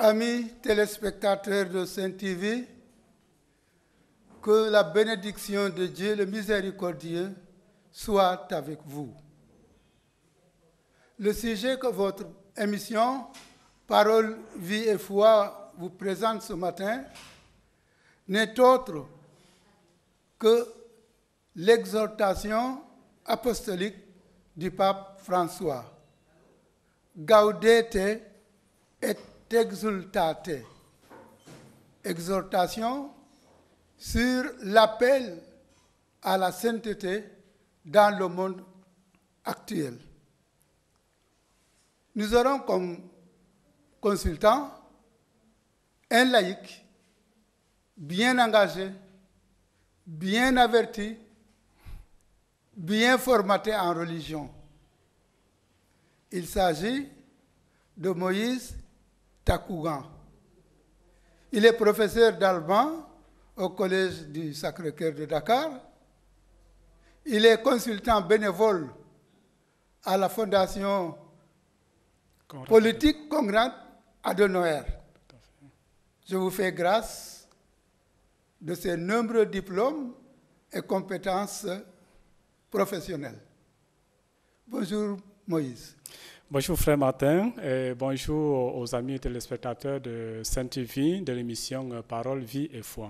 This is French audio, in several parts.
Amis téléspectateurs de Saint TV, que la bénédiction de Dieu, le miséricordieux, soit avec vous. Le sujet que votre émission Parole, vie et foi vous présente ce matin n'est autre que l'exhortation apostolique du pape François. Gaudete et exultate. Exhortation sur l'appel à la sainteté dans le monde actuel. Nous aurons comme consultant un laïc bien engagé, bien averti, bien formaté en religion. Il s'agit de Moïse Takougan. Il est professeur d'allemand au Collège du Sacré-Cœur de Dakar. Il est consultant bénévole à la Fondation politique Conrad Adenauer. Je vous fais grâce de ses nombreux diplômes et compétences professionnelles. Bonjour Moïse. Bonjour frère Martin et bonjour aux amis téléspectateurs de Saint TV de l'émission Parole, vie et foi.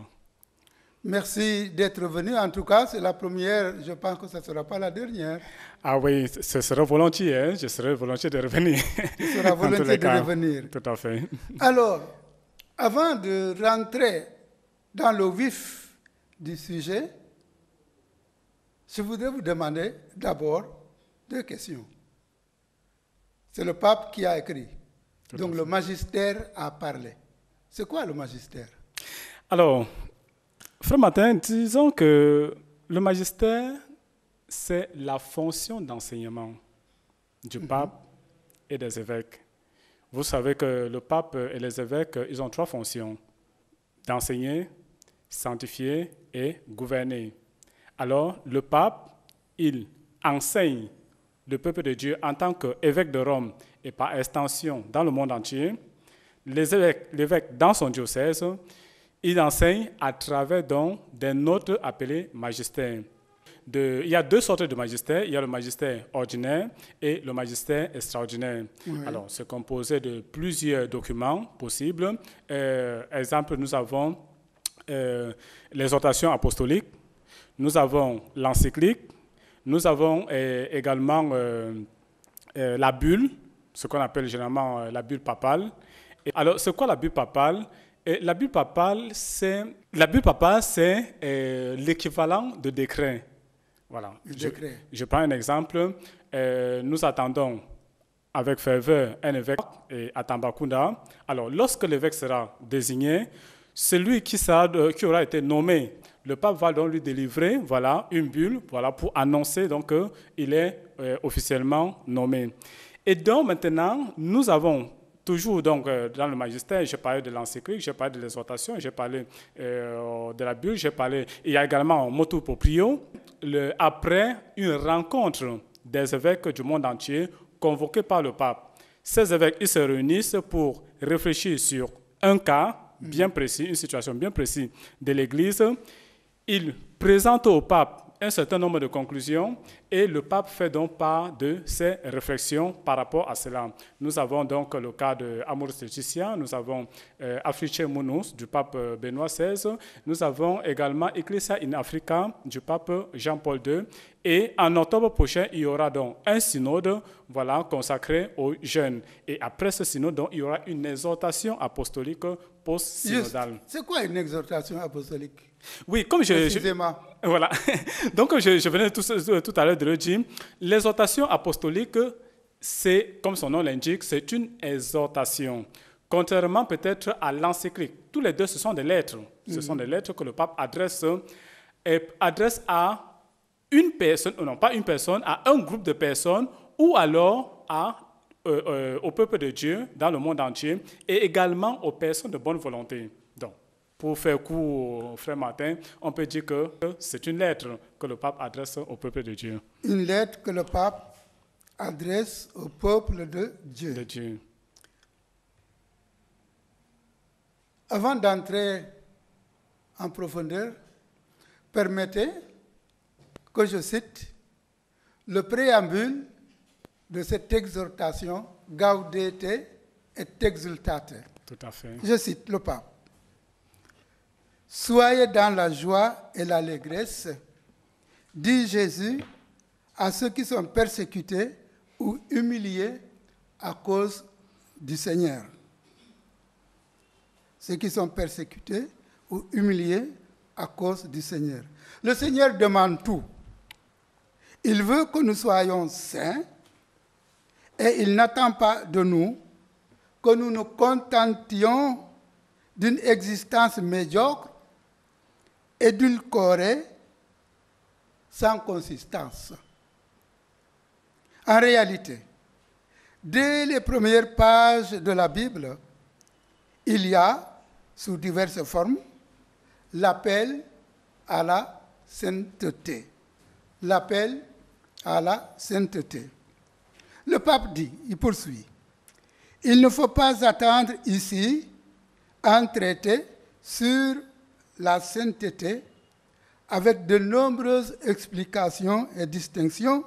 Merci d'être venu. En tout cas, c'est la première. Je pense que ce ne sera pas la dernière. Ah oui, ce sera volontiers. Hein? Je serai volontiers de revenir. Tu seras volontiers de revenir. Tout à fait. Alors, avant de rentrer dans le vif du sujet, je voudrais vous demander d'abord 2 questions. C'est le pape qui a écrit. Donc le magistère a parlé. C'est quoi le magistère? Alors, frère Martin, disons que le magistère, c'est la fonction d'enseignement du pape et des évêques. Vous savez que le pape et les évêques, ils ont 3 fonctions: d'enseigner, sanctifier et gouverner. Alors, le pape, il enseigne le peuple de Dieu en tant qu'évêque de Rome et par extension dans le monde entier. L'évêque dans son diocèse, il enseigne à travers donc des notes appelées magistères. Il y a 2 sortes de magistères. Il y a le magistère ordinaire et le magistère extraordinaire. Oui. Alors, c'est composé de plusieurs documents possibles. Exemple, nous avons l'exhortation apostolique, nous avons l'encyclique, nous avons également la bulle, ce qu'on appelle généralement la bulle papale. Alors, c'est quoi la bulle papale? La bulle papale, c'est l'équivalent de décret. Voilà. Je prends un exemple. Nous attendons avec ferveur un évêque à Tambacounda. Alors, lorsque l'évêque sera désigné, celui qui aura été nommé, le pape va donc lui délivrer une bulle pour annoncer qu'il est officiellement nommé. Et donc maintenant, nous avons toujours dans le magistère, j'ai parlé de l'encyclique, j'ai parlé de l'exhortation, j'ai parlé de la bulle, il y a également motu proprio, après une rencontre des évêques du monde entier convoqués par le pape. Ces évêques, ils se réunissent pour réfléchir sur un cas bien précis, une situation bien précise de l'Église. Ils présentent au pape un certain nombre de conclusions et le pape fait donc part de ses réflexions par rapport à cela. Nous avons donc le cas de Amoris Laetitia, nous avons Afflice Munus du pape Benoît XVI, nous avons également Ecclesia in Africa du pape Jean-Paul II, et en octobre prochain, il y aura donc un synode consacré aux jeunes. Et après ce synode, donc, il y aura une exhortation apostolique post-synodale. C'est quoi une exhortation apostolique? Oui, comme voilà. Donc, je venais tout à l'heure de le dire, l'exhortation apostolique, c'est, comme son nom l'indique, c'est une exhortation. Contrairement peut-être à l'encyclique. Tous les deux, ce sont des lettres. Ce sont des lettres que le pape adresse à une personne, non pas une personne, à un groupe de personnes ou alors au peuple de Dieu dans le monde entier et également aux personnes de bonne volonté. Donc, pour faire court, frère Martin, on peut dire que c'est une lettre que le pape adresse au peuple de Dieu. Une lettre que le pape adresse au peuple de Dieu. Avant d'entrer en profondeur, permettez que je cite le préambule de cette exhortation Gaudete et exultate. Tout à fait. Je cite le pape. Soyez dans la joie et l'allégresse, dit Jésus à ceux qui sont persécutés ou humiliés à cause du Seigneur. Ceux qui sont persécutés ou humiliés à cause du Seigneur. Le Seigneur demande tout. Il veut que nous soyons saints et il n'attend pas de nous que nous nous contentions d'une existence médiocre, édulcorée, sans consistance. En réalité, dès les premières pages de la Bible, il y a, sous diverses formes, l'appel à la sainteté. L'appel à la sainteté. Le pape dit, il poursuit, il ne faut pas attendre ici un traité sur la sainteté avec de nombreuses explications et distinctions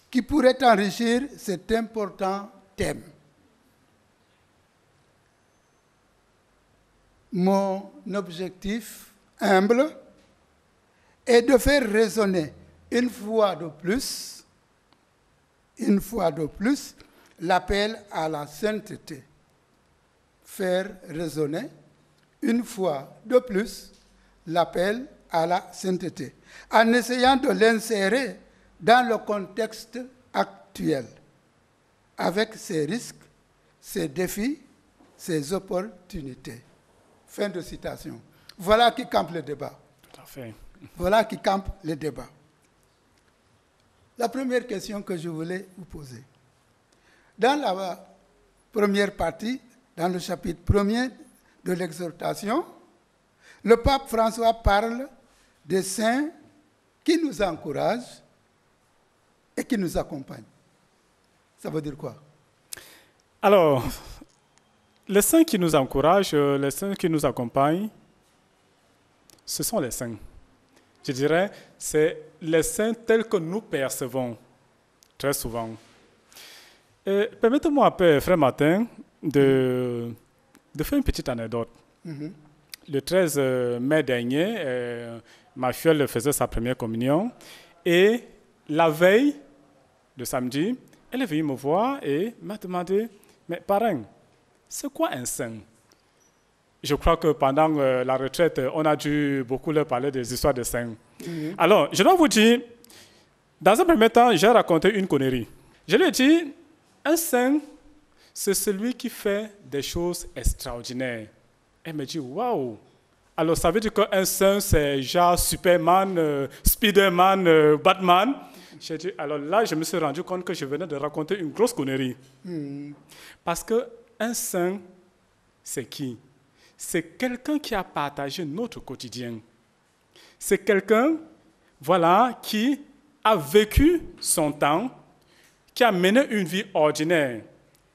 qui pourraient enrichir cet important thème. Mon objectif humble est de faire résonner une fois de plus, l'appel à la sainteté. Faire résonner une fois de plus l'appel à la sainteté, en essayant de l'insérer dans le contexte actuel, avec ses risques, ses défis, ses opportunités. Fin de citation. Voilà qui campe le débat. Tout à fait. Voilà qui campe le débat. La première question que je voulais vous poser. Dans la première partie, dans le chapitre 1er de l'exhortation, le pape François parle des saints qui nous encouragent et qui nous accompagnent. Ça veut dire quoi? Alors, les saints qui nous encouragent, les saints qui nous accompagnent, ce sont les saints. Je dirais, c'est les saints tels que nous percevons très souvent. Permettez-moi, frère Martin, de faire une petite anecdote. Mm-hmm. Le 13 mai dernier, ma filleule faisait sa première communion et la veille de samedi, elle est venue me voir et m'a demandé, mais parrain, c'est quoi un saint? Je crois que pendant la retraite, on a dû beaucoup leur parler des histoires de saints. Mm-hmm. Alors, je dois vous dire, dans un premier temps, j'ai raconté une connerie. Je lui ai dit, un saint, c'est celui qui fait des choses extraordinaires. Elle me dit, waouh! Alors, ça veut dire qu'un saint, c'est genre Superman, Spider-Man, Batman. J'ai dit, alors là, je me suis rendu compte que je venais de raconter une grosse connerie. Mm. Parce qu'un saint, c'est qui? C'est quelqu'un qui a partagé notre quotidien. C'est quelqu'un, voilà, qui a vécu son temps, qui a mené une vie ordinaire.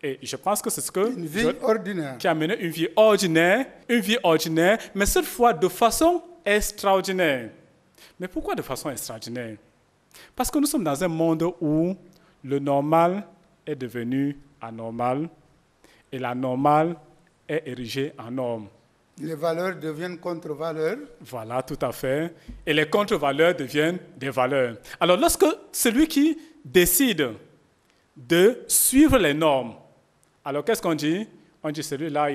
Et je pense que c'est ce que... Une vie ordinaire. Qui a mené une vie ordinaire, mais cette fois de façon extraordinaire. Mais pourquoi de façon extraordinaire? Parce que nous sommes dans un monde où le normal est devenu anormal et la normale est érigée en norme. Les valeurs deviennent contre-valeurs. Voilà, tout à fait. Et les contre-valeurs deviennent des valeurs. Alors, lorsque celui qui décide de suivre les normes, alors qu'est-ce qu'on dit? On dit celui-là,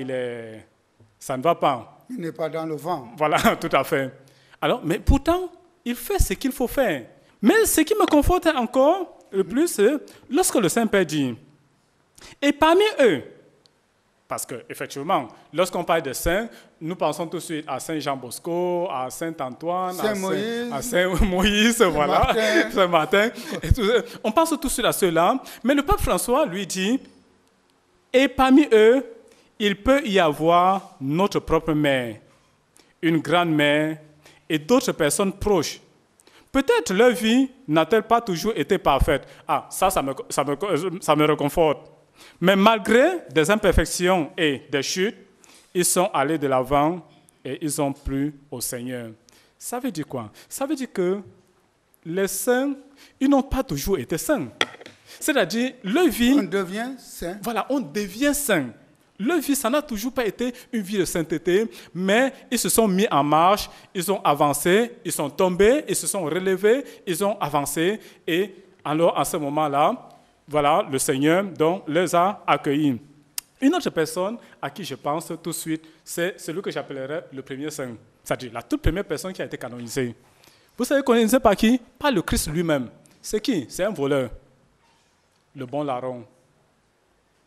ça ne va pas. Il n'est pas dans le vent. Voilà, tout à fait. Alors, mais pourtant, il fait ce qu'il faut faire. Mais ce qui me conforte encore le plus, c'est lorsque le Saint-Père dit, et parmi eux, parce qu'effectivement, lorsqu'on parle de saints, nous pensons tout de suite à Saint Jean Bosco, à Saint Antoine, à Saint Moïse, voilà, Saint Martin. On pense tout de suite à ceux-là. Mais le pape François lui dit, et parmi eux, il peut y avoir notre propre mère, une grand-mère et d'autres personnes proches. Peut-être leur vie n'a-t-elle pas toujours été parfaite. Ah, ça me réconforte. Mais malgré des imperfections et des chutes, ils sont allés de l'avant et ils ont plu au Seigneur. Ça veut dire quoi? Ça veut dire que les saints, ils n'ont pas toujours été saints. C'est-à-dire, leur vie... On devient saint. Voilà, on devient saint. Leur vie, ça n'a toujours pas été une vie de sainteté, mais ils se sont mis en marche, ils ont avancé, ils sont tombés, ils se sont relevés, ils ont avancé. Et alors, à ce moment-là, voilà, le Seigneur donc, les a accueillis. Une autre personne à qui je pense tout de suite, c'est celui que j'appellerais le premier saint. C'est-à-dire la toute première personne qui a été canonisée. Vous savez canonisé par qui? Pas le Christ lui-même. C'est qui? C'est un voleur. Le bon larron.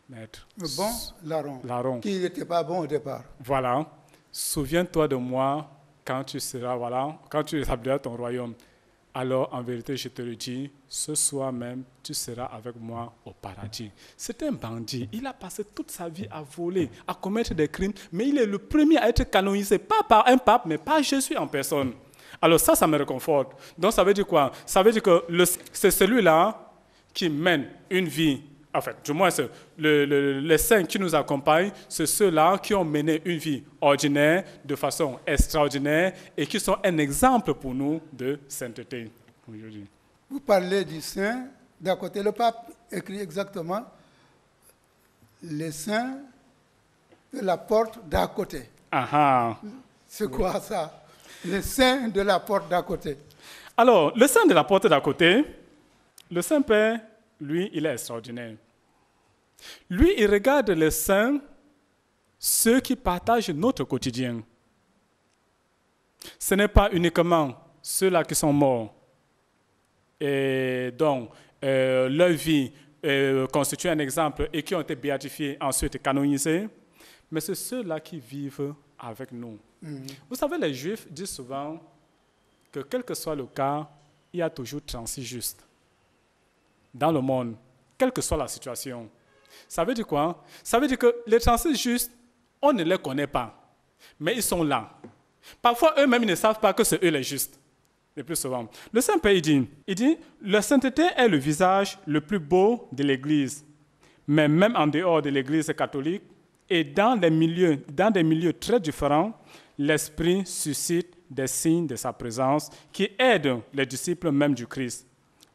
Maître. Le bon larron. Qui n'était pas bon au départ. Voilà. Souviens-toi de moi quand tu seras, voilà, quand tu établiras ton royaume. Alors, en vérité, je te le dis, ce soir même, tu seras avec moi au paradis. C'est un bandit. Il a passé toute sa vie à voler, à commettre des crimes, mais il est le premier à être canonisé, pas par un pape, mais par Jésus en personne. Alors ça me réconforte. Donc, ça veut dire quoi? Ça veut dire que c'est celui-là qui mène une vie. En fait, du moins, les saints qui nous accompagnent, c'est ceux-là qui ont mené une vie ordinaire, de façon extraordinaire, et qui sont un exemple pour nous de sainteté aujourd'hui. Vous parlez du saint, d'à côté, le pape écrit exactement les saints de la porte d'à côté. C'est quoi ça? Les saints de la porte d'à côté. Alors, le saint de la porte d'à côté, le Saint-Père, lui, il est extraordinaire. Lui, il regarde les saints, ceux qui partagent notre quotidien. Ce n'est pas uniquement ceux-là qui sont morts et dont leur vie constitue un exemple et qui ont été béatifiés, ensuite canonisés, mais c'est ceux-là qui vivent avec nous. Vous savez, les Juifs disent souvent que quel que soit le cas, il y a toujours 36 justes dans le monde, quelle que soit la situation. Ça veut dire quoi? Ça veut dire que les 36 justes, on ne les connaît pas, mais ils sont là. Parfois, eux-mêmes, ils ne savent pas que c'est eux les justes, le plus souvent. Le Saint-Père, il dit, la sainteté est le visage le plus beau de l'Église, mais même en dehors de l'Église catholique et dans des milieux très différents, l'Esprit suscite des signes de sa présence qui aident les disciples même du Christ.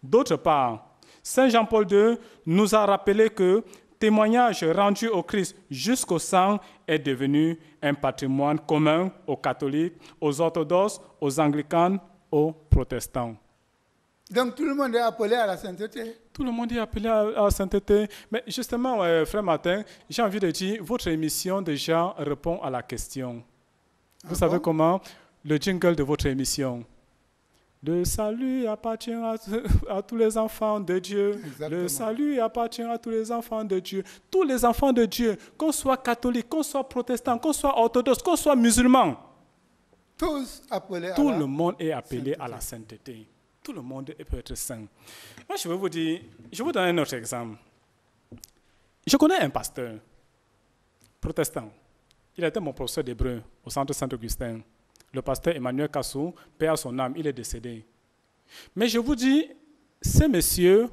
D'autre part, Saint Jean-Paul II nous a rappelé que témoignage rendu au Christ jusqu'au sang est devenu un patrimoine commun aux catholiques, aux orthodoxes, aux anglicanes, aux protestants. Donc tout le monde est appelé à la sainteté? Tout le monde est appelé à la sainteté. Mais justement, frère Martin, j'ai envie de dire, votre émission déjà répond à la question. Vous savez comment? Le jingle de votre émission. Le salut appartient à tous les enfants de Dieu. Exactement. Le salut appartient à tous les enfants de Dieu. Tous les enfants de Dieu, qu'on soit catholique, qu'on soit protestant, qu'on soit orthodoxe, qu'on soit musulman. Tous appelés Tout le monde est appelé à la sainteté. Tout le monde peut être saint. Moi, je vais vous dire, je vais vous donner un autre exemple. Je connais un pasteur protestant. Il était mon professeur d'hébreu au centre Saint-Augustin. Le pasteur Emmanuel Kassou, paix à son âme, il est décédé. Mais je vous dis, ce monsieur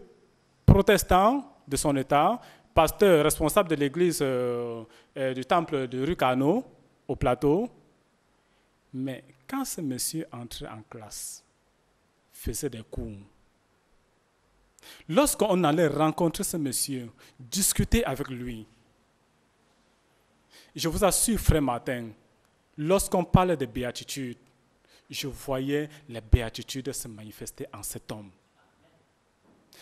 protestant de son état, pasteur responsable de l'église du temple de rue Cano, au plateau, mais quand ce monsieur entrait en classe, faisait des cours, lorsqu'on allait rencontrer ce monsieur, discuter avec lui, je vous assure, frère Martin, lorsqu'on parle de béatitude, je voyais les béatitudes se manifester en cet homme.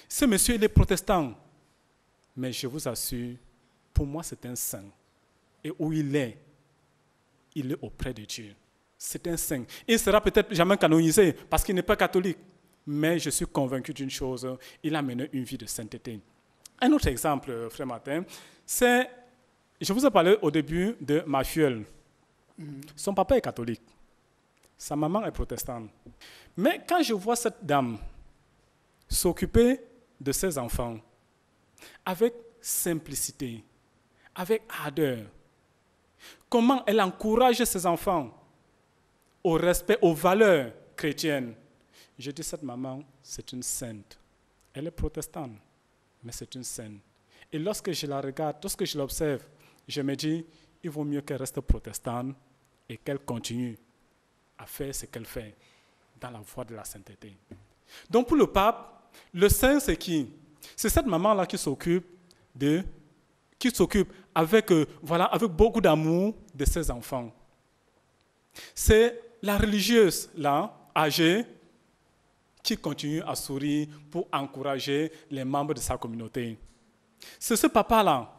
Ce monsieur, il est protestant, mais je vous assure, pour moi, c'est un saint. Et où il est auprès de Dieu. C'est un saint. Il ne sera peut-être jamais canonisé parce qu'il n'est pas catholique, mais je suis convaincu d'une chose, il a mené une vie de sainteté. Un autre exemple, frère Martin, c'est, je vous ai parlé au début de ma filleule. Son papa est catholique, sa maman est protestante. Mais quand je vois cette dame s'occuper de ses enfants avec simplicité, avec ardeur, comment elle encourage ses enfants au respect, aux valeurs chrétiennes, je dis cette maman, c'est une sainte. Elle est protestante, mais c'est une sainte. Et lorsque je la regarde, lorsque je l'observe, je me dis, il vaut mieux qu'elle reste protestante et qu'elle continue à faire ce qu'elle fait dans la voie de la sainteté. Donc pour le pape, le saint c'est qui? C'est cette maman-là qui s'occupe avec beaucoup d'amour de ses enfants. C'est la religieuse là, âgée, qui continue à sourire pour encourager les membres de sa communauté. C'est ce papa-là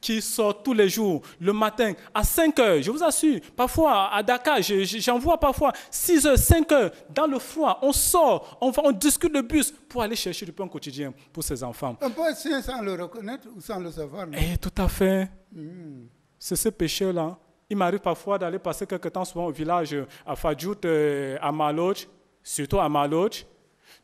qui sort tous les jours, le matin, à 5 heures, je vous assure, parfois à Dakar, j'en vois parfois 6 heures, 5 heures, dans le froid, on sort, on discute le bus pour aller chercher du pain quotidien pour ses enfants. On peut être saint sans le reconnaître ou sans le savoir. Tout à fait. C'est ce péché-là. Il m'arrive parfois d'aller passer quelques temps souvent au village, à Fadjout, à Maloch, surtout à Maloch,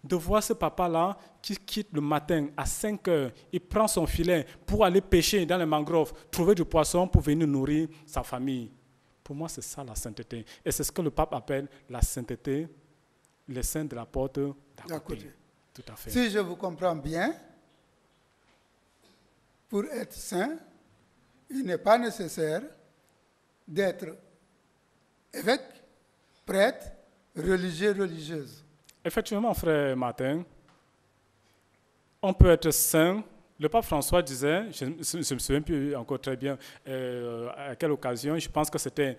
de voir ce papa-là qui quitte le matin à 5 heures, il prend son filet pour aller pêcher dans les mangroves, trouver du poisson pour venir nourrir sa famille. Pour moi, c'est ça la sainteté. Et c'est ce que le pape appelle la sainteté, les saints de la porte d'à côté. Tout à fait. Si je vous comprends bien, pour être saint, il n'est pas nécessaire d'être évêque, prêtre, religieux, religieuse. Effectivement, frère Martin, on peut être saint. Le pape François disait, je ne me souviens plus encore très bien à quelle occasion, je pense que c'était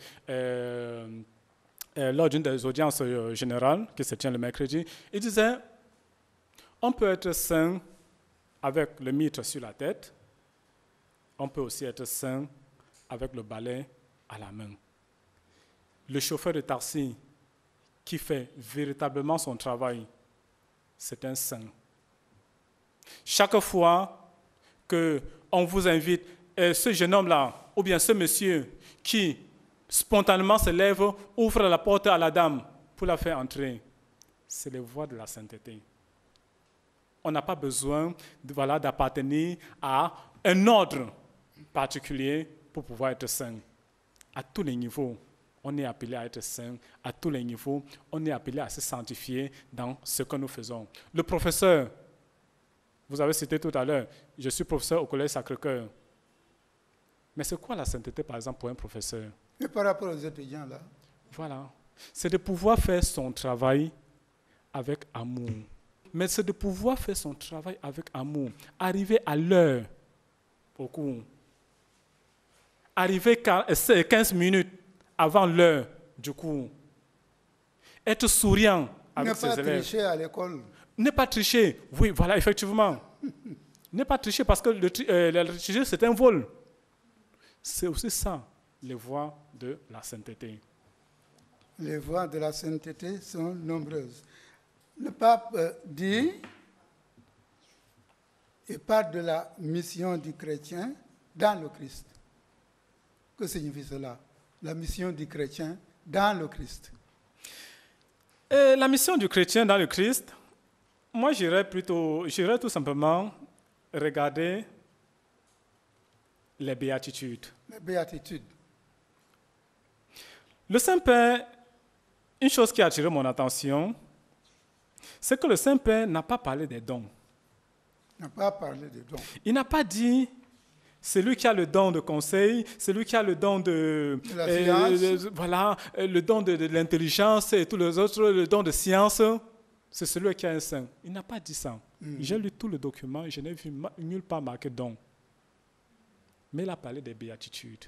lors d'une des audiences générales qui se tient le mercredi, il disait, on peut être saint avec le mitre sur la tête, on peut aussi être saint avec le balai à la main. Le chauffeur de taxi qui fait véritablement son travail, c'est un saint. Chaque fois qu'on vous invite, ce jeune homme-là, ou bien ce monsieur qui spontanément se lève, ouvre la porte à la dame pour la faire entrer, c'est les voies de la sainteté. On n'a pas besoin d'appartenir à un ordre particulier pour pouvoir être saint. À tous les niveaux, on est appelé à être saint. À tous les niveaux, on est appelé à se sanctifier dans ce que nous faisons. Le professeur, vous avez cité tout à l'heure, je suis professeur au Collège Sacré-Cœur. Mais c'est quoi la sainteté, par exemple, pour un professeur? Et par rapport aux étudiants, là? Voilà. C'est de pouvoir faire son travail avec amour. Mais c'est de pouvoir faire son travail avec amour. Arriver à l'heure au cours. Arriver 15 minutes avant l'heure du cours. Être souriant avec ses élèves. Ne pas tricher à l'école. Ne pas tricher, oui, voilà, effectivement. Ne pas tricher parce que le tricher, c'est un vol. C'est aussi ça, les voies de la sainteté. Les voies de la sainteté sont nombreuses. Le pape dit, il parle de la mission du chrétien dans le Christ. Que signifie cela? La mission du chrétien dans le Christ. La mission du chrétien dans le Christ, moi j'irais tout simplement regarder les béatitudes. Les béatitudes. Le Saint-Père, une chose qui a attiré mon attention, c'est que le Saint-Père n'a pas parlé des dons. Il n'a pas parlé des dons. Il n'a pas dit, c'est lui qui a le don de conseil, c'est lui qui a le don de la science. Le don de l'intelligence et tous les autres, le don de science. C'est celui qui a un saint. Il n'a pas dit ça. J'ai lu tout le document, je n'ai vu nulle part marqué don. Mais il a parlé des béatitudes.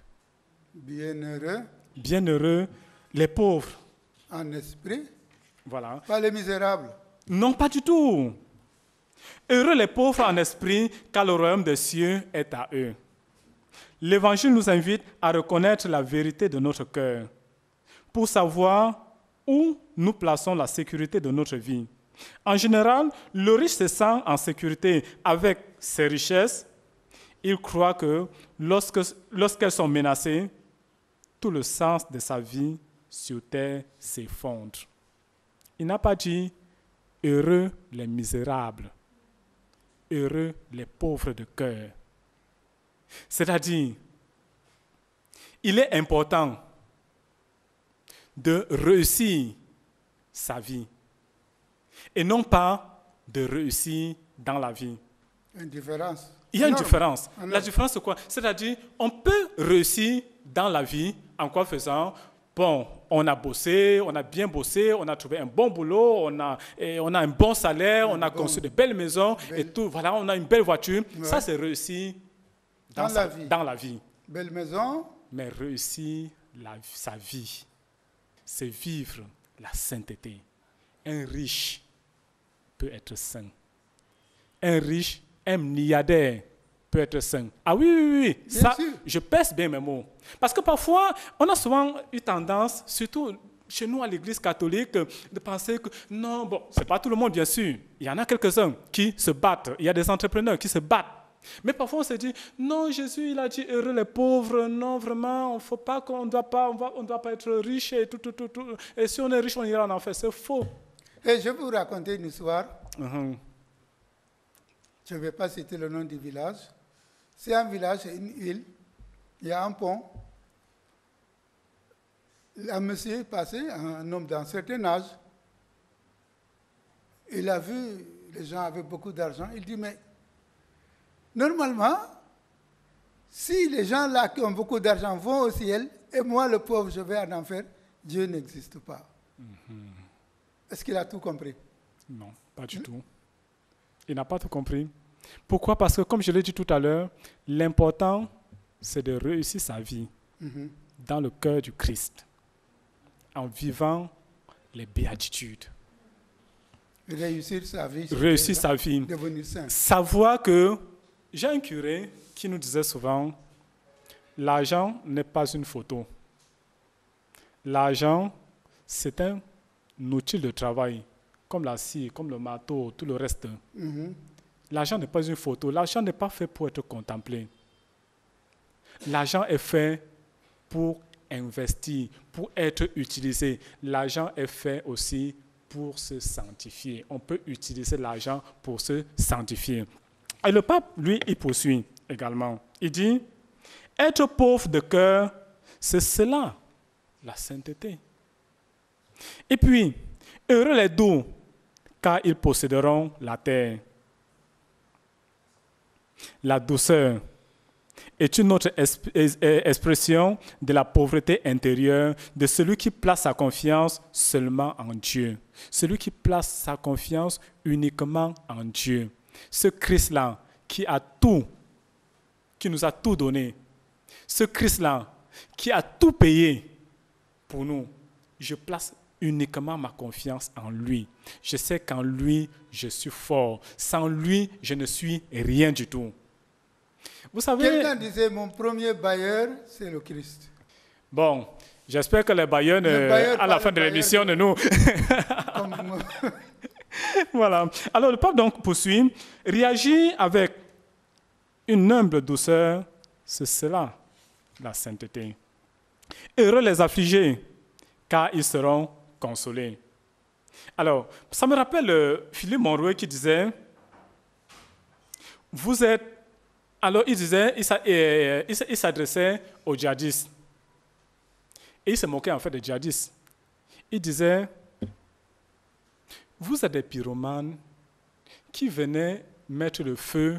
Bienheureux. Bienheureux les pauvres. En esprit. Voilà. Pas les misérables. Non, pas du tout. Heureux les pauvres en esprit, car le royaume des cieux est à eux. L'Évangile nous invite à reconnaître la vérité de notre cœur pour savoir où nous plaçons la sécurité de notre vie. En général, le riche se sent en sécurité avec ses richesses. Il croit que lorsqu'elles sont menacées, tout le sens de sa vie sur terre s'effondre. Il n'a pas dit « heureux les misérables ». Heureux les pauvres de cœur. C'est-à-dire, il est important de réussir sa vie et non pas de réussir dans la vie. Une différence. Il y a une différence. La différence, c'est quoi? C'est-à-dire, on peut réussir dans la vie en quoi faisant? Bon, on a bossé, on a bien bossé, on a trouvé un bon boulot, on a un bon salaire, on a construit de belles maisons et tout. Voilà, on a une belle voiture. Ouais. Ça, c'est réussir dans la vie. Belle maison. Mais réussir sa vie, c'est vivre la sainteté. Un riche peut être saint. Un riche, un milliardaire peut être saint. Ah oui, oui, oui. Ça, je pèse bien mes mots. Parce que parfois, on a souvent eu tendance, surtout chez nous à l'église catholique, de penser que non, bon, c'est pas tout le monde, bien sûr. Il y en a quelques-uns qui se battent. Il y a des entrepreneurs qui se battent. Mais parfois, on se dit, non, Jésus, il a dit heureux les pauvres. Non, vraiment, on ne doit pas être riche et tout. Et si on est riche, on ira en enfer. C'est faux. Et je vais vous raconter une histoire. Je ne vais pas citer le nom du village. C'est un village, c'est une île. Il y a un pont. Un monsieur est passé, un homme d'un certain âge. Il a vu les gens avec beaucoup d'argent. Il dit, mais normalement, si les gens là qui ont beaucoup d'argent vont au ciel, et moi, le pauvre, je vais en enfer, Dieu n'existe pas. Est-ce qu'il a tout compris? Non, pas du tout. Il n'a pas tout compris. Pourquoi? Parce que, comme je l'ai dit tout à l'heure, l'important, c'est de réussir sa vie dans le cœur du Christ, en vivant les béatitudes. Réussir sa vie. Réussir sa vie. Devenir saint. Savoir que, j'ai un curé qui nous disait souvent, l'argent n'est pas une photo. L'argent, c'est un outil de travail, comme la scie, comme le marteau, tout le reste. L'argent n'est pas une photo. L'argent n'est pas fait pour être contemplé. L'argent est fait pour investir, pour être utilisé. L'argent est fait aussi pour se sanctifier. On peut utiliser l'argent pour se sanctifier. Et le pape, lui, il poursuit également. Il dit, être pauvre de cœur, c'est cela, la sainteté. Et puis, heureux les doux, car ils posséderont la terre. La douceur est une autre expression de la pauvreté intérieure de celui qui place sa confiance seulement en Dieu. Celui qui place sa confiance uniquement en Dieu. Ce Christ-là qui a tout, qui nous a tout donné. Ce Christ-là qui a tout payé pour nous. Je place uniquement ma confiance en lui. Je sais qu'en lui, je suis fort. Sans lui, je ne suis rien du tout. Vous savez... Quelqu'un disait, mon premier bailleur, c'est le Christ. Bon, j'espère que les bailleurs, à la fin de l'émission, ne nous... Voilà. Alors, le pape donc poursuit. Réagir avec une humble douceur, c'est cela, la sainteté. Heureux les affligés, car ils seront consolés. Alors, ça me rappelle Philippe Monroe qui disait, vous êtes... Alors, il disait, il s'adressait aux djihadistes. Et il se moquait en fait des djihadistes. Il disait, vous êtes des pyromanes qui venaient mettre le feu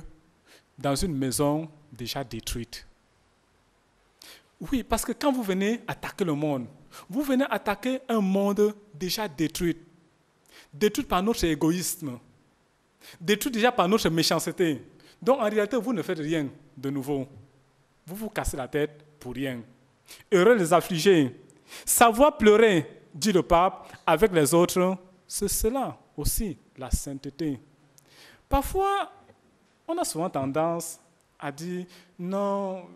dans une maison déjà détruite. Oui, parce que quand vous venez attaquer le monde, vous venez attaquer un monde déjà détruit. Détruit par notre égoïsme. Détruit déjà par notre méchanceté. Donc en réalité, vous ne faites rien de nouveau. Vous vous cassez la tête pour rien. Heureux les affligés. Savoir pleurer, dit le pape, avec les autres, c'est cela aussi, la sainteté. Parfois, on a souvent tendance à dire, non,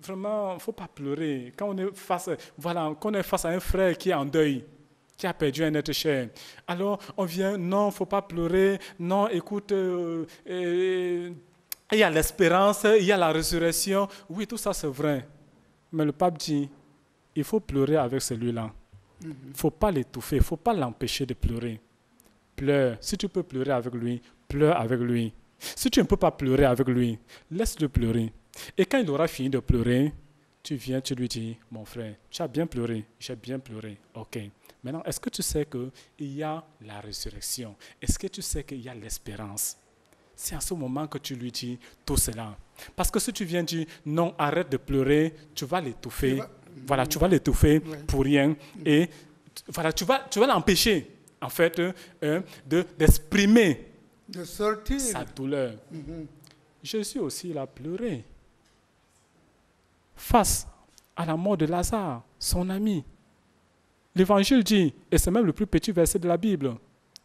vraiment, il ne faut pas pleurer. Quand on est face à un frère qui est en deuil, qui a perdu un être cher. Alors, on vient, non, il ne faut pas pleurer. Non, écoute, il y a l'espérance, il y a la résurrection. Oui, tout ça, c'est vrai. Mais le pape dit, il faut pleurer avec celui-là. Il ne faut pas l'étouffer, il ne faut pas l'empêcher de pleurer. Pleure. Si tu peux pleurer avec lui, pleure avec lui. Si tu ne peux pas pleurer avec lui, laisse-le pleurer. Et quand il aura fini de pleurer, tu viens, tu lui dis, mon frère, tu as bien pleuré, j'ai bien pleuré. Ok. Maintenant, est-ce que tu sais qu'il y a la résurrection? Est-ce que tu sais qu'il y a l'espérance? c'est à ce moment que tu lui dis tout cela. Parce que si tu viens dire non, arrête de pleurer, tu vas l'étouffer. Voilà, tu vas l'étouffer pour rien. Et voilà, tu vas l'empêcher, en fait, d'exprimer de sortir sa douleur. Jésus aussi, il a pleuré face à la mort de Lazare, son ami. L'Évangile dit, et c'est même le plus petit verset de la Bible,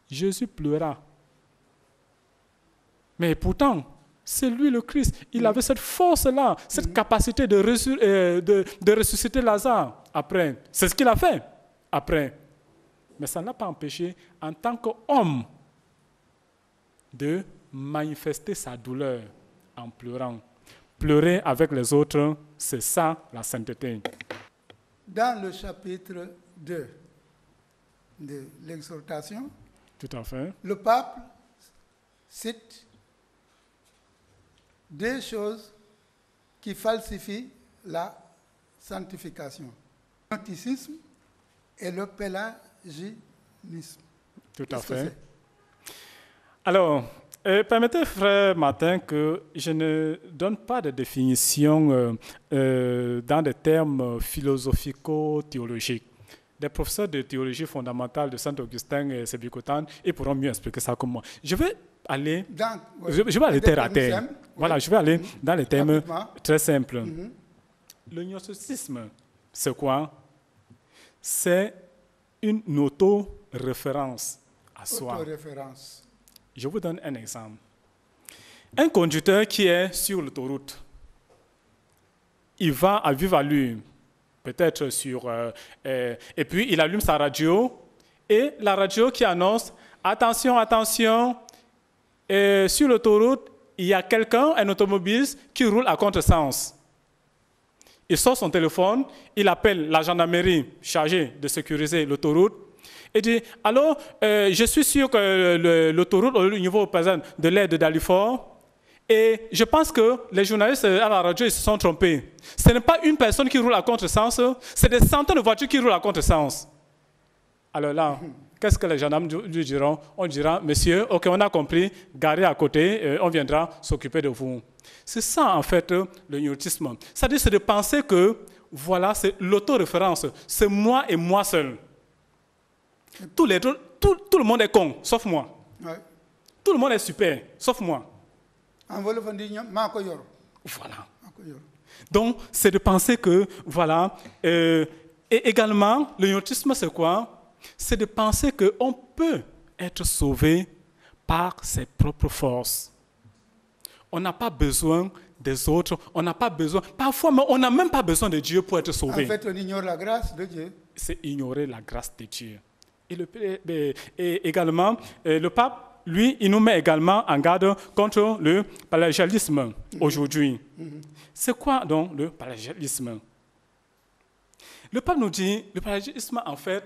Jésus pleura. Mais pourtant, c'est lui le Christ. Il avait cette force-là, cette capacité de ressusciter Lazare après. C'est ce qu'il a fait après. Mais ça n'a pas empêché, en tant qu'homme, de manifester sa douleur en pleurant. Pleurer avec les autres, c'est ça la sainteté. Dans le chapitre 2 de l'exhortation, tout à fait, le pape cite deux choses qui falsifient la sanctification. Le gnosticisme et le pélagianisme. Tout à fait. Alors, permettez, frère Martin, que je ne donne pas de définition dans des termes philosophico-théologiques. Des professeurs de théologie fondamentale de Saint-Augustin et Sébikotane, ils pourront mieux expliquer ça que moi. Je vais aller, je vais aller terre à terre. Voilà, je vais aller dans les termes très simples. Le gnosticisme, c'est quoi? C'est une auto-référence à soi. Auto-référence. Je vous donne un exemple. Un conducteur qui est sur l'autoroute, il va à vive allure, peut-être sur... et puis, il allume sa radio, et la radio qui annonce « Attention, attention, sur l'autoroute, il y a quelqu'un, un automobiliste, qui roule à contresens. » Il sort son téléphone, il appelle la gendarmerie chargée de sécuriser l'autoroute, et dit « Alors, je suis sûr que l'autoroute au niveau présent de l'aide de Dalifort, et je pense que les journalistes à la radio ils se sont trompés. Ce n'est pas une personne qui roule à contresens, c'est des centaines de voitures qui roulent à contresens. » Alors là, qu'est-ce que les gendarmes lui diront? On dira « Monsieur, ok, on a compris, garez à côté, on viendra s'occuper de vous. » C'est ça, en fait, le gnosticisme. C'est-à-dire, c'est de penser que, voilà, c'est l'autoréférence, c'est moi et moi seul. Tout le monde est con, sauf moi. Ouais. Tout le monde est super, sauf moi. Voilà. Donc, c'est de penser que, voilà, et également, le gnosticisme, c'est quoi? C'est de penser qu'on peut être sauvé par ses propres forces. On n'a pas besoin des autres, on n'a pas besoin, parfois, mais on n'a même pas besoin de Dieu pour être sauvé. En fait, on ignore la grâce de Dieu. C'est ignorer la grâce de Dieu. Et également, le pape, lui, il nous met également en garde contre le pélagianisme aujourd'hui. C'est quoi donc le pélagianisme? Le pape nous dit, le pélagianisme, en fait,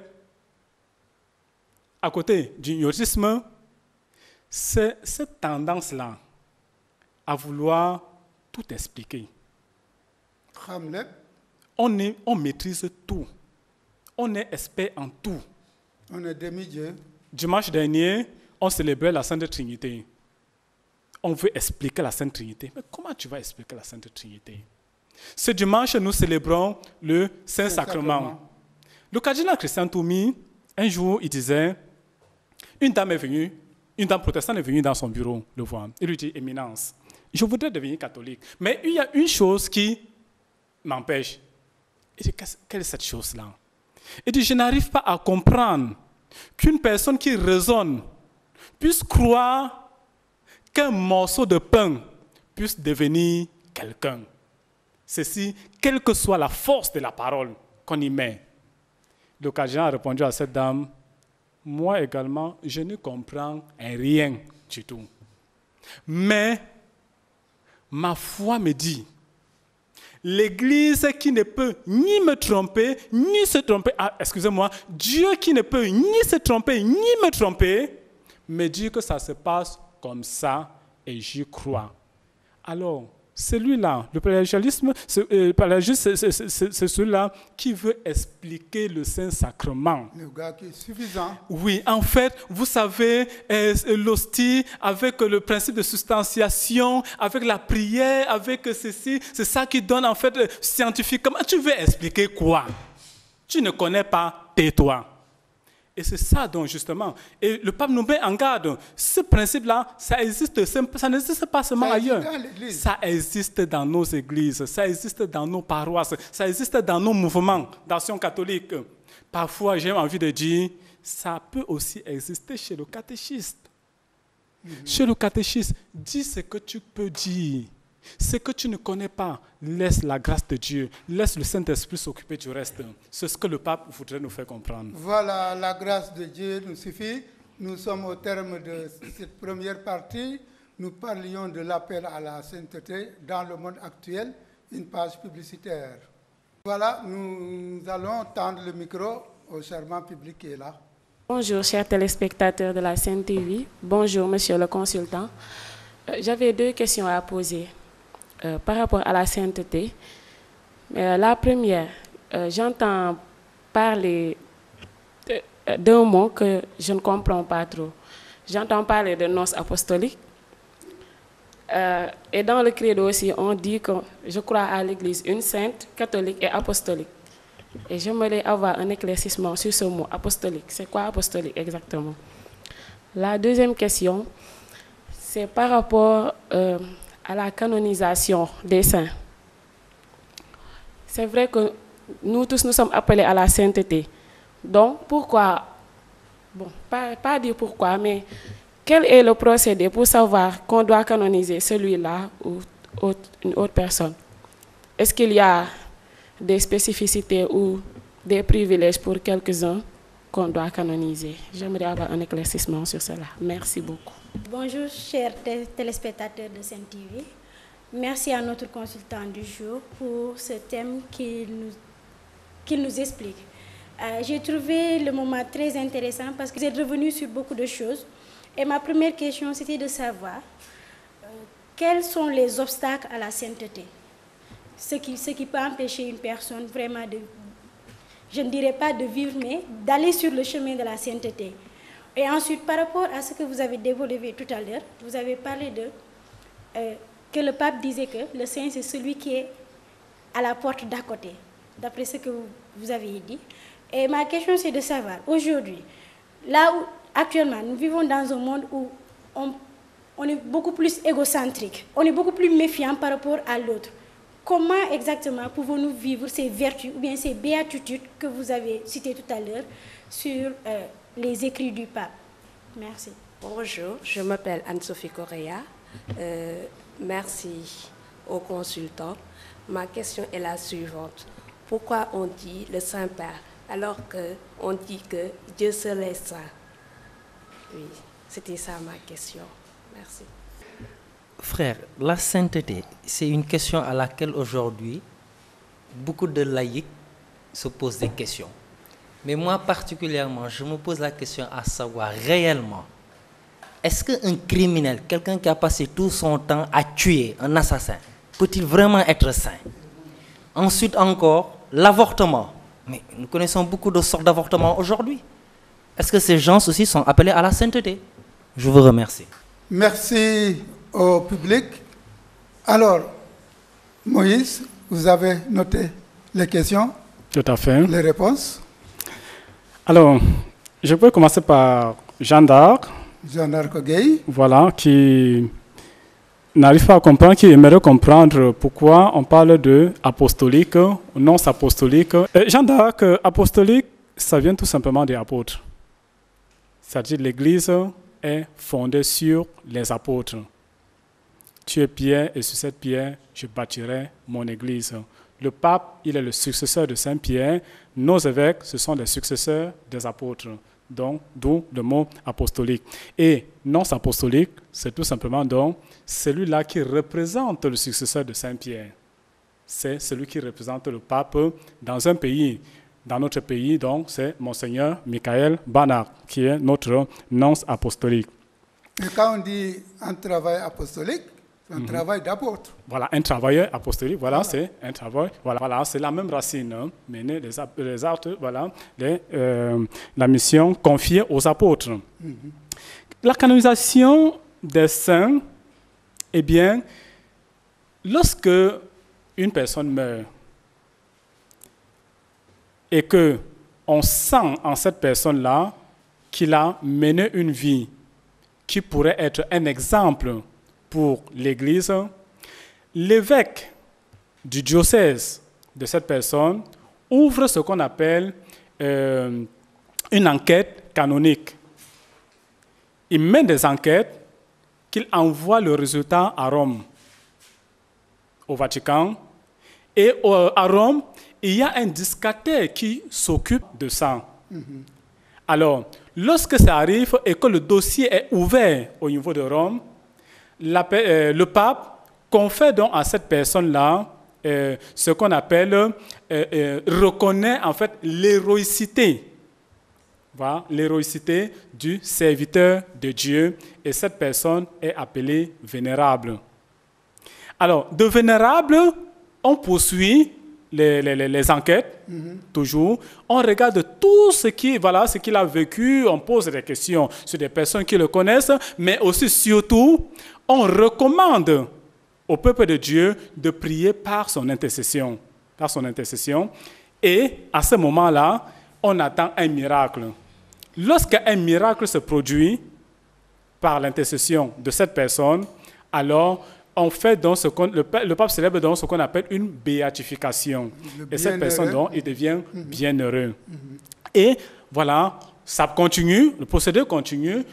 à côté du gnosticisme, c'est cette tendance-là à vouloir tout expliquer. On maîtrise tout. On est expert en tout. On est demi-dieu. Dimanche dernier, on célébrait la Sainte Trinité. On veut expliquer la Sainte Trinité. Mais comment tu vas expliquer la Sainte Trinité? Ce dimanche, nous célébrons le Saint-Sacrement. Le cardinal Christian Toumi, un jour, il disait, une dame protestante est venue dans son bureau le voir. Il lui dit, Éminence, je voudrais devenir catholique, mais il y a une chose qui m'empêche. Il dit, quelle est cette chose-là? Il dit, je n'arrive pas à comprendre qu'une personne qui raisonne puisse croire qu'un morceau de pain puisse devenir quelqu'un. Ceci, quelle que soit la force de la parole qu'on y met. Le cardinal a répondu à cette dame, moi également, je ne comprends rien du tout. Mais ma foi me dit, l'Église qui ne peut ni me tromper, ni se tromper, Dieu qui ne peut ni se tromper, ni me tromper, me dit que ça se passe comme ça et j'y crois. Alors, Celui-là, le pélagialisme, c'est celui-là qui veut expliquer le Saint-Sacrement. Le gars qui est suffisant. Oui, en fait, vous savez, l'hostie, avec le principe de substantiation, avec la prière, avec ceci, c'est ça qui donne en fait scientifiquement. Tu veux expliquer quoi? Tu ne connais pas, tais-toi. Et c'est ça donc justement. Et le pape nous met en garde. Ce principe-là, ça existe, ça n'existe pas seulement ailleurs. Ça existe dans nos églises, ça existe dans nos paroisses, ça existe dans nos mouvements d'action catholique. Parfois, j'ai envie de dire, ça peut aussi exister chez le catéchiste. Chez le catéchiste, dis ce que tu peux dire. Ce que tu ne connais pas, laisse la grâce de Dieu, laisse le Saint-Esprit s'occuper du reste. C'est ce que le pape voudrait nous faire comprendre. Voilà, la grâce de Dieu nous suffit. Nous sommes au terme de cette première partie. Nous parlions de l'appel à la sainteté dans le monde actuel, une page publicitaire. Voilà, nous allons tendre le micro au charmant public qui est là. Bonjour, chers téléspectateurs de la Sainte TV. Bonjour, monsieur le consultant. J'avais 2 questions à poser. Par rapport à la sainteté. La première, j'entends parler d'un mot que je ne comprends pas trop. J'entends parler de noces apostoliques. Et dans le credo aussi, on dit que je crois à l'Église une sainte, catholique et apostolique. Et j'aimerais avoir un éclaircissement sur ce mot apostolique. C'est quoi apostolique exactement? La deuxième question, c'est par rapport à la canonisation des saints. C'est vrai que nous tous nous sommes appelés à la sainteté. Donc, pourquoi, bon, pas dire pourquoi, mais quel est le procédé pour savoir qu'on doit canoniser celui-là ou une autre personne? Est-ce qu'il y a des spécificités ou des privilèges pour quelques-uns qu'on doit canoniser? J'aimerais avoir un éclaircissement sur cela. Merci beaucoup. Bonjour, chers téléspectateurs de Sainte TV. Merci à notre consultant du jour pour ce thème qu'il nous explique. J'ai trouvé le moment très intéressant parce que vous êtes revenu sur beaucoup de choses. Et ma première question, c'était de savoir quels sont les obstacles à la sainteté. Ce qui peut empêcher une personne vraiment de, je ne dirais pas de vivre, mais d'aller sur le chemin de la sainteté. Et ensuite, par rapport à ce que vous avez développé tout à l'heure, vous avez parlé que le pape disait que le saint, c'est celui qui est à la porte d'à côté, d'après ce que vous avez dit. Et ma question, c'est de savoir, aujourd'hui, là où actuellement nous vivons dans un monde où on est beaucoup plus égocentrique, on est beaucoup plus méfiant par rapport à l'autre. Comment exactement pouvons-nous vivre ces vertus ou bien ces béatitudes que vous avez citées tout à l'heure sur les écrits du pape? Merci. Bonjour, je m'appelle Anne-Sophie Correa. Merci aux consultants. Ma question est la suivante. Pourquoi on dit le Saint-Père alors qu'on dit que Dieu seul est saint? Oui, c'était ça ma question. Merci. Frère, la sainteté, c'est une question à laquelle aujourd'hui, beaucoup de laïcs se posent des questions. Mais moi particulièrement, je me pose la question à savoir réellement, est-ce qu'un criminel, quelqu'un qui a passé tout son temps à tuer, un assassin, peut-il vraiment être saint? Ensuite encore, l'avortement. Mais nous connaissons beaucoup de sortes d'avortements aujourd'hui. Est-ce que ces gens aussi sont appelés à la sainteté? Je vous remercie. Merci au public. Alors, Moïse, vous avez noté les questions? Tout à fait. Les réponses? Alors, je peux commencer par Jeanne d'Arc. Jeanne d'Arc Gay. Voilà, qui n'arrive pas à comprendre, qui aimerait comprendre pourquoi on parle de apostolique, non apostolique. Jeanne d'Arc, apostolique, ça vient tout simplement des apôtres. C'est-à-dire l'Église est fondée sur les apôtres. Tu es Pierre et sur cette pierre, je bâtirai mon Église. Le pape, il est le successeur de Saint-Pierre. Nos évêques, ce sont les successeurs des apôtres. Donc, d'où le mot apostolique. Et non apostolique, c'est tout simplement donc celui-là qui représente le successeur de Saint-Pierre. C'est celui qui représente le pape dans un pays. Dans notre pays, donc, c'est Monseigneur Michael Banach, qui est notre nonce apostolique. Et quand on dit un travail apostolique, Un travail d'apôtre. Voilà, un travailleur apostolique, voilà, c'est un travail, voilà, c'est la même racine, hein, mener les actes, voilà, la mission confiée aux apôtres. La canonisation des saints, eh bien, lorsque une personne meurt et que on sent en cette personne-là qu'il a mené une vie qui pourrait être un exemple pour l'Église, l'évêque du diocèse de cette personne ouvre ce qu'on appelle une enquête canonique. Il mène des enquêtes qu'il envoie le résultat à Rome, au Vatican. Et à Rome, il y a un discataire qui s'occupe de ça. Alors, lorsque ça arrive et que le dossier est ouvert au niveau de Rome, le pape confère donc à cette personne-là ce qu'on appelle, reconnaît en fait l'héroïcité. Voilà, l'héroïcité du serviteur de Dieu, et cette personne est appelée vénérable. Alors, de vénérable, on poursuit les enquêtes, toujours. On regarde tout ce qu'il a vécu, on pose des questions sur des personnes qui le connaissent, mais aussi, surtout, on recommande au peuple de Dieu de prier par son intercession. Et à ce moment-là, on attend un miracle. Lorsqu'un miracle se produit par l'intercession de cette personne, alors on fait donc le pape célèbre donc ce qu'on appelle une béatification. Et cette personne, donc, il devient bienheureux. Et voilà, ça continue, le procédé continue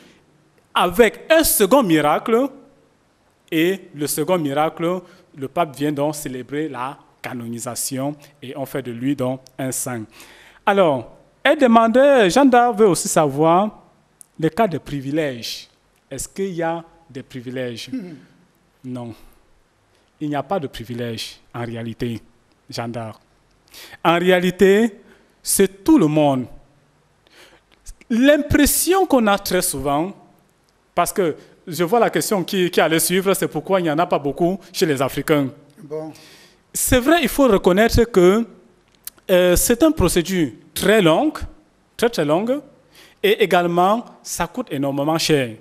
avec un second miracle. Et le second miracle, le pape vient donc célébrer la canonisation et on fait de lui donc un saint. Alors, elle demandait, Jeanne d'Arc veut aussi savoir le cas de privilèges. Est-ce qu'il y a des privilèges? Non. Il n'y a pas de privilèges en réalité, Jeanne d'Arc. En réalité, c'est tout le monde. L'impression qu'on a très souvent, parce que je vois la question qui allait suivre, c'est pourquoi il n'y en a pas beaucoup chez les Africains. Bon. C'est vrai, il faut reconnaître que c'est une procédure très longue, très longue, et également, ça coûte énormément cher.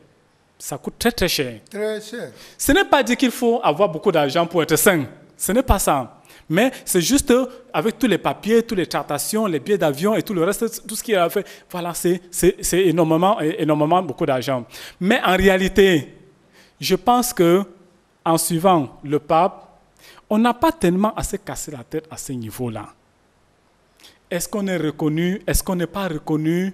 Ça coûte très, très cher. Très cher. Ce n'est pas dit qu'il faut avoir beaucoup d'argent pour être saint. Ce n'est pas ça. Mais c'est juste avec tous les papiers, toutes les tractations, les billets d'avion et tout le reste, tout ce qu'il a fait, voilà, c'est énormément beaucoup d'argent. Mais en réalité, je pense qu'en suivant le pape, on n'a pas tellement assez cassé la tête à ce niveau-là. Est-ce qu'on est reconnu? Est-ce qu'on n'est pas reconnu?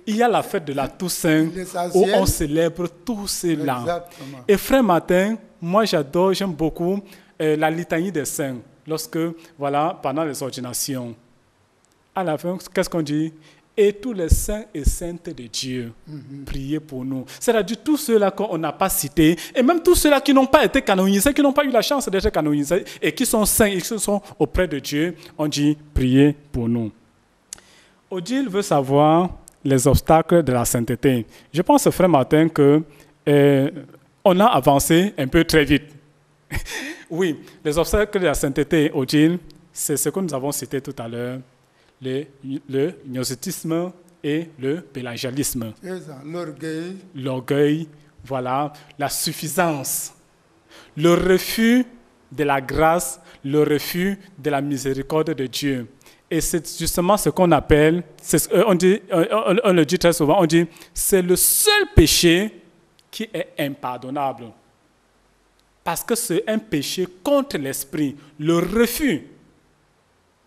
Il y a la fête de la Toussaint où on célèbre tout cela. Exactement. Et frère Martin, moi j'aime beaucoup la litanie des saints. Lorsque, voilà, pendant les ordinations, à la fin, qu'est-ce qu'on dit? Et tous les saints et saintes de Dieu, priez pour nous. C'est-à-dire tous ceux-là qu'on n'a pas cités, et même tous ceux-là qui n'ont pas été canonisés, qui n'ont pas eu la chance d'être canonisés, et qui sont saints et qui sont auprès de Dieu, on dit priez pour nous. Odile veut savoir les obstacles de la sainteté. Je pense, frère Martin, qu'on a avancé un peu très vite. Oui, les obstacles de la sainteté, Odile, c'est ce que nous avons cité tout à l'heure, le gnosticisme et le pélagialisme. L'orgueil, voilà, la suffisance, le refus de la grâce, le refus de la miséricorde de Dieu. Et c'est justement ce qu'on appelle, on le dit très souvent, on dit, c'est le seul péché qui est impardonnable. Parce que c'est un péché contre l'esprit, le refus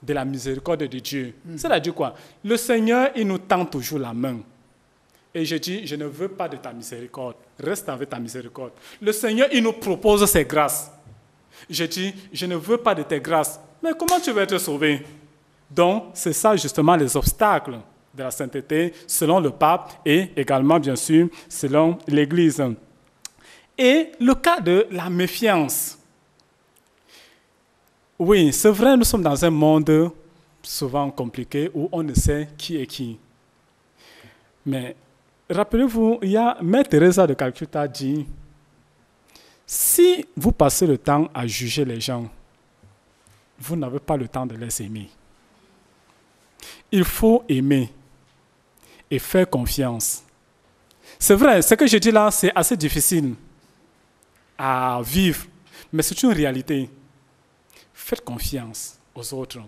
de la miséricorde de Dieu. C'est-à-dire quoi? Le Seigneur, il nous tend toujours la main. Et je dis, je ne veux pas de ta miséricorde. Reste avec ta miséricorde. Le Seigneur, il nous propose ses grâces. Je dis, je ne veux pas de tes grâces. Mais comment tu vas être sauvé? Donc, c'est ça justement les obstacles de la sainteté selon le pape et également, bien sûr, selon l'Église. Et le cas de la méfiance. Oui, c'est vrai, nous sommes dans un monde souvent compliqué où on ne sait qui est qui. Mais rappelez-vous, il y a Mère Teresa de Calcutta dit, Si vous passez le temps à juger les gens, vous n'avez pas le temps de les aimer. Il faut aimer et faire confiance. C'est vrai, ce que je dis là, c'est assez difficile à vivre, mais c'est une réalité. Faites confiance aux autres.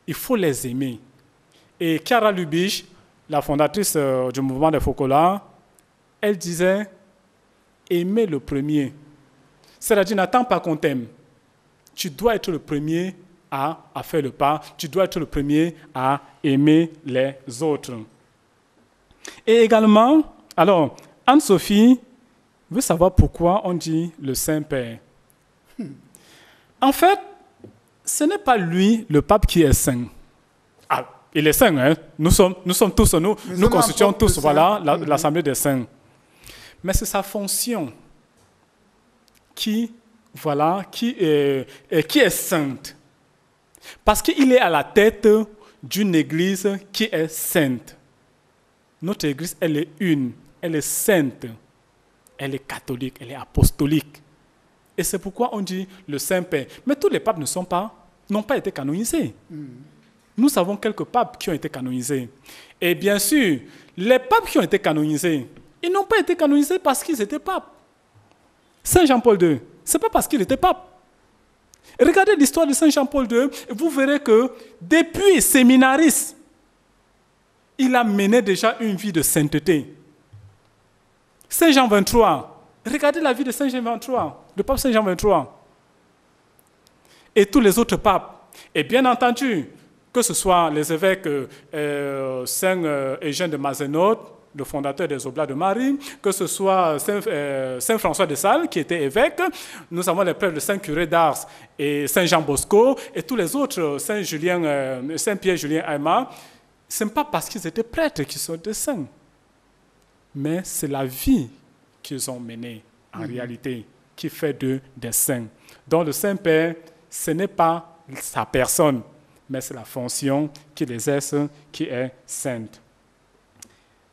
Il faut les aimer. Et Chiara Lubich, la fondatrice du mouvement des Focola, elle disait « Aimer le premier ». C'est-à-dire, n'attends pas qu'on t'aime. Tu dois être le premier à faire le pas. Tu dois être le premier à aimer les autres. Et également, alors, Anne-Sophie veut savoir pourquoi on dit le Saint-Père. En fait, ce n'est pas lui, le pape, qui est saint. Ah, il est saint, hein? Nous sommes tous, nous constituons tous, voilà, l'Assemblée des saints. Mais c'est sa fonction qui est sainte. Parce qu'il est à la tête d'une église qui est sainte. Notre église, elle est une, elle est sainte, elle est catholique, elle est apostolique. Et c'est pourquoi on dit le Saint-Père. Mais tous les papes n'ont pas été canonisés. Nous avons quelques papes qui ont été canonisés. Et bien sûr, les papes qui ont été canonisés, ils n'ont pas été canonisés parce qu'ils étaient papes. Saint Jean-Paul II, ce n'est pas parce qu'il était pape. Regardez l'histoire de Saint Jean-Paul II, et vous verrez que depuis séminariste, il a mené déjà une vie de sainteté. Saint Jean XXIII, regardez la vie de Saint Jean XXIII, le pape Saint Jean XXIII. Et tous les autres papes. Et bien entendu, que ce soit les évêques Saint Eugène de Mazenod, le fondateur des Oblats de Marie, que ce soit Saint François de Sales, qui était évêque, nous avons les prêtres de Saint Curé d'Ars et Saint Jean Bosco, et tous les autres, Saint Pierre Julien Aymar, ce n'est pas parce qu'ils étaient prêtres qu'ils sont des saints, mais c'est la vie qu'ils ont menée, en réalité, qui fait d'eux des saints. Donc le Saint-Père, ce n'est pas sa personne, mais c'est la fonction qui l'exerce qui est sainte.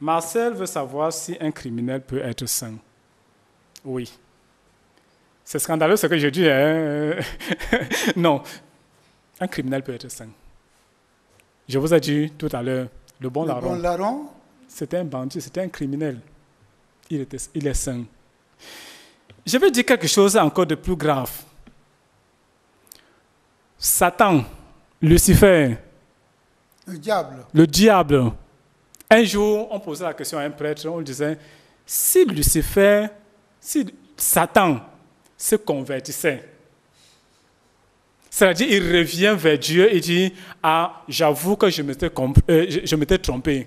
Marcel veut savoir si un criminel peut être saint. Oui. C'est scandaleux ce que je dis. Hein? Non. Un criminel peut être saint. Je vous ai dit tout à l'heure, le bon larron, c'était un bandit, c'était un criminel. Il est saint. Je vais dire quelque chose encore de plus grave. Satan, Lucifer, le diable. Un jour, on posait la question à un prêtre, on disait, si Satan se convertissait, c'est-à-dire il revient vers Dieu et dit, ah, j'avoue que je m'étais trompé.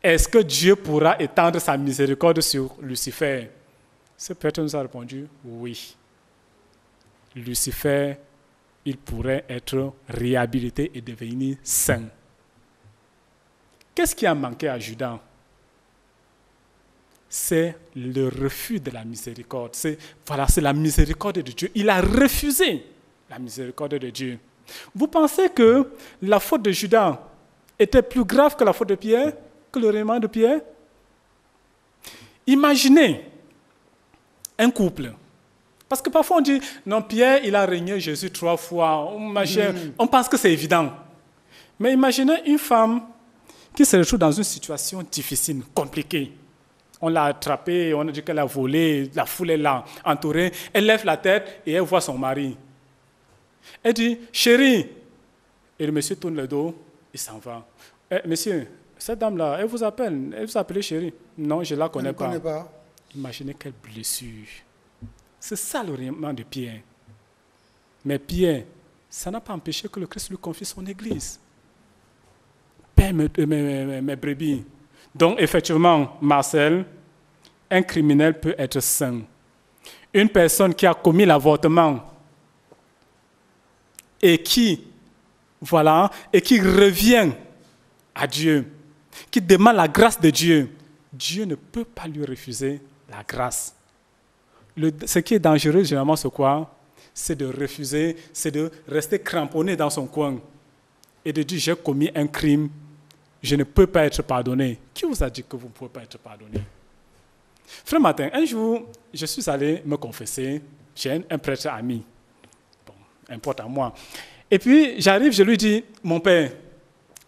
Est-ce que Dieu pourra étendre sa miséricorde sur Lucifer? Ce prêtre nous a répondu, oui. Lucifer, il pourrait être réhabilité et devenir saint. Qu'est-ce qui a manqué à Judas? C'est le refus de la miséricorde. C'est la miséricorde de Dieu. Il a refusé la miséricorde de Dieu. Vous pensez que la faute de Judas était plus grave que la faute de Pierre, que le reniement de Pierre? Imaginez un couple. Parce que parfois on dit, non, Pierre, il a renié Jésus 3 fois. On pense que c'est évident. Mais imaginez une femme qui se retrouve dans une situation difficile, compliquée. On l'a attrapée, on a dit qu'elle a volé, la foule est là, entourée. Elle lève la tête et elle voit son mari. Elle dit, chérie. Et le monsieur tourne le dos, il s'en va. Monsieur, cette dame-là, elle vous appelle chérie. Non, je ne la connais pas. Imaginez quelle blessure. C'est ça le reniement de Pierre. Mais Pierre, ça n'a pas empêché que le Christ lui confie son église. Père mes brebis. Donc, effectivement, Marcel, un criminel peut être saint. Une personne qui a commis l'avortement et qui revient à Dieu, qui demande la grâce de Dieu, Dieu ne peut pas lui refuser la grâce. Ce qui est dangereux, généralement, c'est quoi? C'est de refuser, c'est de rester cramponné dans son coin et de dire, j'ai commis un crime, je ne peux pas être pardonné. Qui vous a dit que vous ne pouvez pas être pardonné? Frère Martin, un jour, je suis allé me confesser chez un prêtre ami. Bon, importe à moi. Et puis, j'arrive, je lui dis, mon père,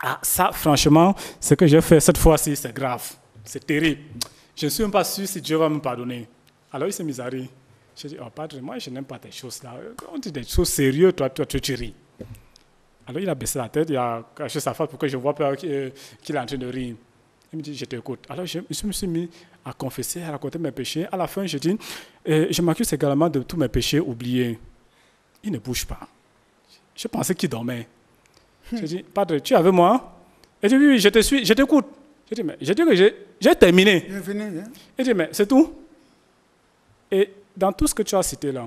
ah, ça, franchement, ce que j'ai fait cette fois-ci, c'est grave. C'est terrible. Je ne suis même pas sûr si Dieu va me pardonner. Alors, il s'est mis à rire. Je dis, oh, padre, moi, je n'aime pas tes choses là. On dit des choses sérieuses, toi, tu ris. Alors, il a baissé la tête, il a caché sa face pour que je ne vois pas qu'il est en train de rire. Il me dit, je t'écoute. Alors, je me suis mis à confesser, à raconter mes péchés. À la fin, je dis, je m'accuse également de tous mes péchés oubliés. Il ne bouge pas. Je pensais qu'il dormait. Je dis, padre, tu es avec moi? Il dit, oui, je te suis, je t'écoute. Je dis, mais j'ai dit que j'ai terminé. Il dit, mais c'est tout. Et dans tout ce que tu as cité là,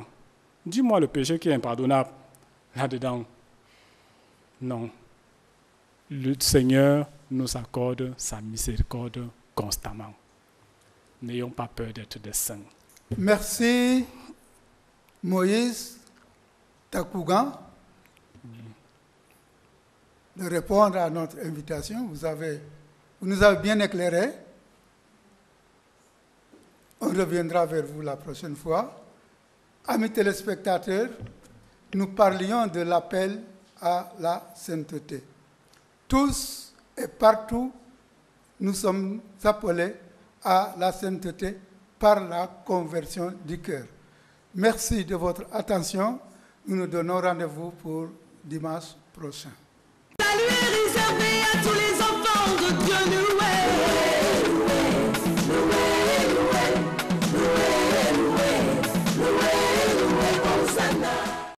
dis-moi le péché qui est impardonnable là-dedans. Non. Le Seigneur nous accorde sa miséricorde constamment. N'ayons pas peur d'être des saints. Merci, Moïse Takougan, de répondre à notre invitation. Vous nous avez bien éclairé. On reviendra vers vous la prochaine fois. Amis téléspectateurs, nous parlions de l'appel à la sainteté. Tous et partout, nous sommes appelés à la sainteté par la conversion du cœur. Merci de votre attention. Nous nous donnons rendez-vous pour dimanche prochain. Salut est réservé à tous les